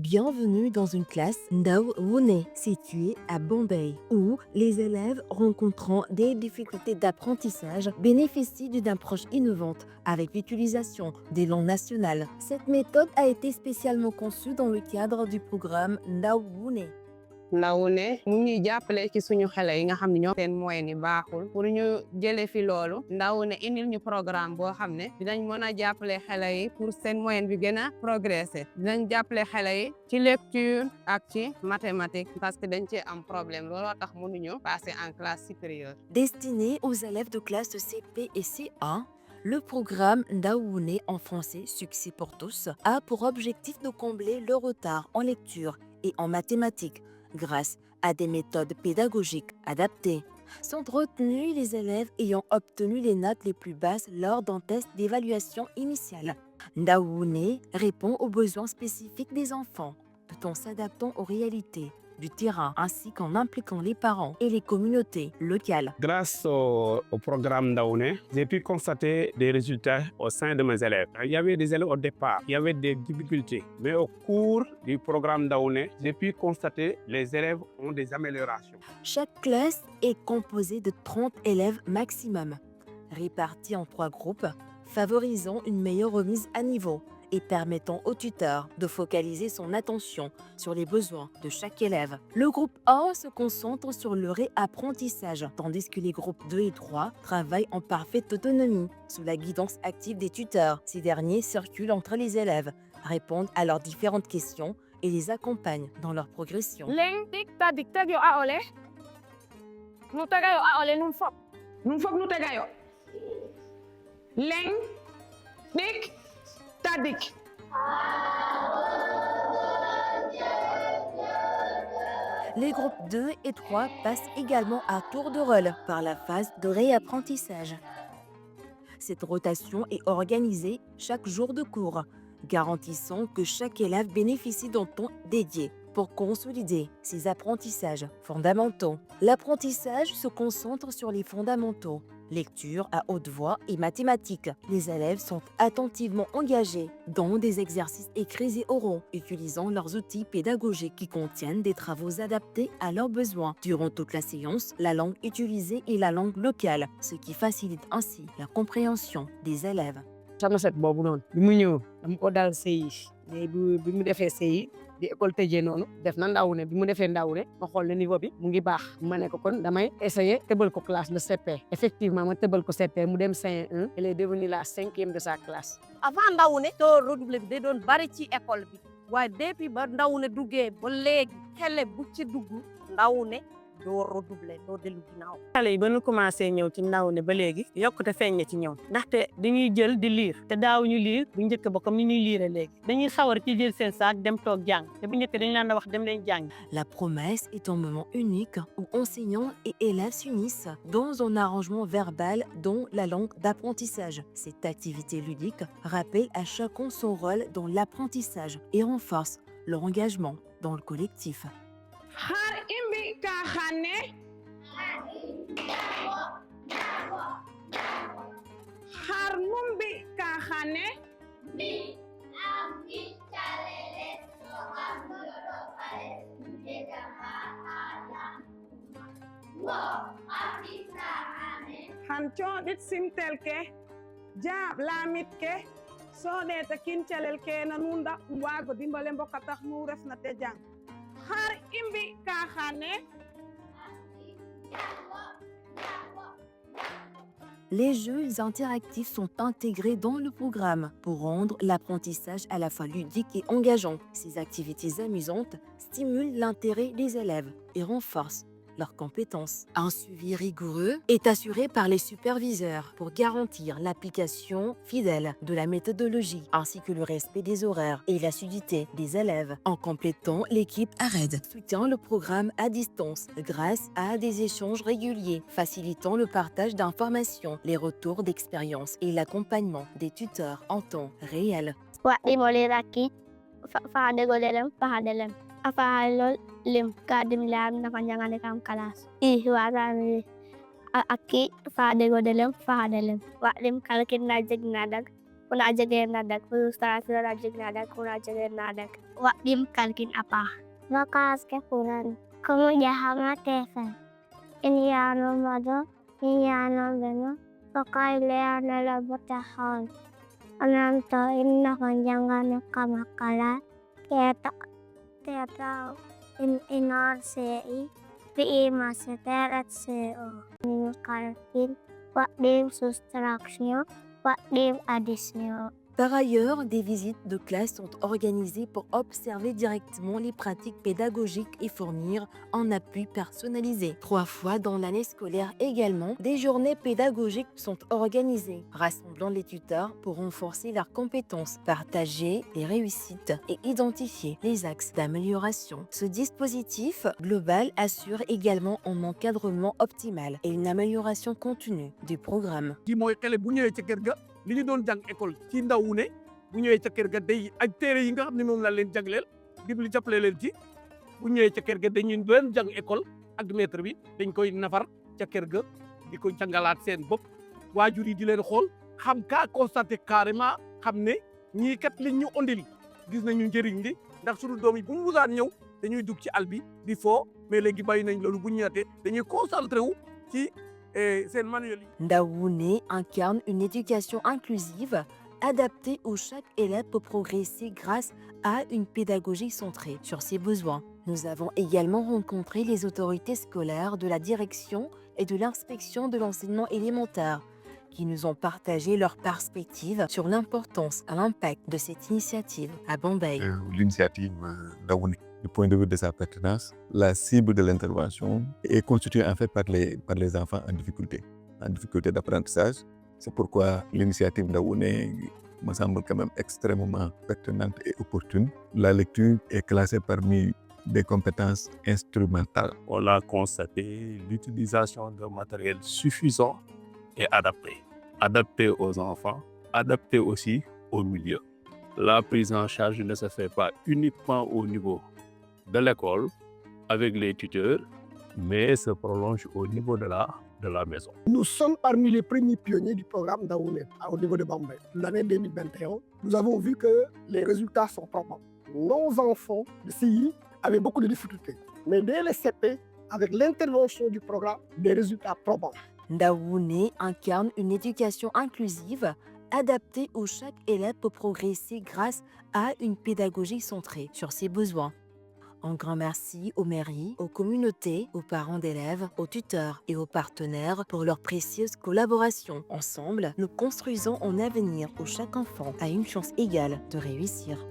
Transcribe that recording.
Bienvenue dans une classe Ndaw Wune située à Bombay, où les élèves rencontrant des difficultés d'apprentissage bénéficient d'une approche innovante avec l'utilisation des langues nationales. Cette méthode a été spécialement conçue dans le cadre du programme Ndaw Wune. ndaw ne mu ñuy jàppale ci suñu xale yi nga xam ne ñoo seen moyen ni baaxul pour ñu jële fi loolu ndaw ne indil ñu programme boo xam ne dinañ mën a jàppale xale yi pour seen moyen bi gën a progresser dinañ jàppale xale yi ci lecture ak ci mathématique parce que dañ cee am problème looloo tax mënuñu passer en classe supérieure. Destiné aux élèves de classe de CP et C1, le programme Ndaw Wune en français Succès pour tous a pour objectif de combler le retard en lecture et en mathématiques grâce à des méthodes pédagogiques adaptées. Sont retenus les élèves ayant obtenu les notes les plus basses lors d'un test d'évaluation initiale. Ndaw Wune répond aux besoins spécifiques des enfants, tout en s'adaptant aux réalités du terrain ainsi qu'en impliquant les parents et les communautés locales. Grâce au programme Ndaoune, j'ai pu constater des résultats au sein de mes élèves. Il y avait des élèves au départ, il y avait des difficultés, mais au cours du programme Ndaoune, j'ai pu constater que les élèves ont des améliorations. Chaque classe est composée de 30 élèves maximum, répartis en 3 groupes, favorisant une meilleure remise à niveau et permettant au tuteur de focaliser son attention sur les besoins de chaque élève. Le groupe 1 se concentre sur le réapprentissage, tandis que les groupes 2 et 3 travaillent en parfaite autonomie, sous la guidance active des tuteurs. Ces derniers circulent entre les élèves, répondent à leurs différentes questions et les accompagnent dans leur progression. Leng tik tadik tag yo aole. Nu tagayo aole num fop. Num fop nu tegayo leng dik tadik. Les groupes 2 et 3 passent également à tour de rôle par la phase de réapprentissage. Cette rotation est organisée chaque jour de cours, garantissant que chaque élève bénéficie d'un temps dédié pour consolider ses apprentissages fondamentaux. L'apprentissage se concentre sur les fondamentaux, lecture à haute voix et mathématiques. Les élèves sont attentivement engagés dans des exercices écrits et oraux, utilisant leurs outils pédagogiques qui contiennent des travaux adaptés à leurs besoins. Durant toute la séance, la langue utilisée est la langue locale, ce qui facilite ainsi la compréhension des élèves. sama set boobu noonu bi mu ñëw dama ko dal CI mais bi mu defee CI di école tëjee noonu def na Ndaoune bi mu defee Ndaoune ma xool ne niveau bi mu ngi baax ma ne ko kon damay essayer tëbal ko classe de CP effectivement ma tëbal ko CP mu dem CE1 elle est devenue la 5e de sa classe. Avant Ndaoune to redoublé bi day doon bari ci école bi waaye depuis ba Ndaoune duggee ba léegi xele bu ci dugg Ndaoune doo redoublé doo dellu ginnaaw. xale yi ba ñu commencé ñëw ci Ndaoune ba léegi yokkute feeñ na ci ñëw ndaxte dañuy jël di lire te daaw ñu lire bu njëkk ba comme ni ñuy lire léegi dañuy sawar ci jël seen saak dem toog jàng te bu njëkk dañu laan wax dem leen jàng. La promesse est un moment unique où enseignants et élèves s'unissent dans un arrangement verbal dans la langue d'apprentissage. Cette activité ludique rappelle à chacun son rôle dans l'apprentissage et renforce leur engagement dans le collectif. Har imbi ka xane har mumbi ka xane han coɗit simtel ke jaab lamit ke soɗeta kincalel ke na nu ndax waago dimbale mbokka tax nu refna te jang har imbi ka xane. Les jeux interactifs sont intégrés dans le programme pour rendre l'apprentissage à la fois ludique et engageant. Ces activités amusantes stimulent l'intérêt des élèves et renforcent leurs compétences. Un suivi rigoureux est assuré par les superviseurs pour garantir l'application fidèle de la méthodologie ainsi que le respect des horaires et l'assiduité des élèves. En complétant, l'équipe ARED soutient le programme à distance grâce à des échanges réguliers, facilitant le partage d'informations, les retours d'expérience et l'accompagnement des tuteurs en temps réel. Afaalol lim kadim lam na panjangan kam kalas. Waran aki faadego delem faadelem. Wa lim kalkin na jeg nadag. Kuna jege nadag. Frustasi na jeg nadag. Kuna jege nadag. Wak dim kalkin apa? Bakas kepuran. Kamu jahama tefen. Ini ano mado. Ini ano beno. Pakai leana la botahal. Anam to inna kanjangan kamakala. Teata inar sei. Pi maseter at seo. Kalkin. Wak dim sustraksio. Wak dim adisio. Par ailleurs, des visites de classe sont organisées pour observer directement les pratiques pédagogiques et fournir un appui personnalisé. 3 fois dans l'année scolaire également, des journées pédagogiques sont organisées, rassemblant les tuteurs pour renforcer leurs compétences, partager les réussites et identifier les axes d'amélioration. Ce dispositif global assure également un encadrement optimal et une amélioration continue du programme. kii mooy xale bu ñëwee ca kër ga li ñu doon jàng école ci ndaw ne bu ñëwee ca kër ga day ak téere yi nga xam ne moom la leen jagleel ngir li jàppale leen ci bu ñëwee ca kër ga dañuy leen jàng école ak maître bi dañ koy nafar ca kër ga di ko jàngalaat seen bopp waajur yi di leen xool xam kaa constaté carrément xam ne ñii kat liñ ñu ondil gis nañu njëriñ li ndax suñu doom yi bu mu musaan ñëw dañuy dugg ci àll bi di foo mais léegi bàyyi nañ loolu bu ñu ñëwaatee dañuy concentré wu ci seen manuel yi. Ndawoune incarne une éducation inclusive adaptée où chaque élève peut progresser grâce à une pédagogie centrée sur ses besoins. Nous avons également rencontré les autorités scolaires de la direction et de l'inspection de l'enseignement élémentaire qui nous ont partagé leurs perspectives sur l'importance et l'impact de cette initiative à Bombay. L'initiative Ndawoune, du point de vue de sa pertinence, la cible de l'intervention est constituée en fait par les enfants en difficulté d'apprentissage. C'est pourquoi l'initiative Ndawoune me semble quand même extrêmement pertinente et opportune. La lecture est classée parmi des compétences instrumentales. On a constaté l'utilisation de matériel suffisant et adapté aux enfants, adapté aussi au milieu. La prise en charge ne se fait pas uniquement au niveau de l'école avec les tuteurs, mais se prolonge au niveau de la maison. Nous sommes parmi les premiers pionniers du programme Ndawoune au niveau de Bombay. L'année 2021, nous avons vu que les résultats sont probants. Nos enfants de CI avaient beaucoup de difficultés, mais dès les CP, avec l'intervention du programme, des résultats probants. Ndawoune incarne une éducation inclusive adaptée où chaque élève peut progresser grâce à une pédagogie centrée sur ses besoins. Un grand merci aux mairies, aux communautés, aux parents d'élèves, aux tuteurs et aux partenaires pour leur précieuse collaboration. Ensemble, nous construisons un avenir où chaque enfant a une chance égale de réussir.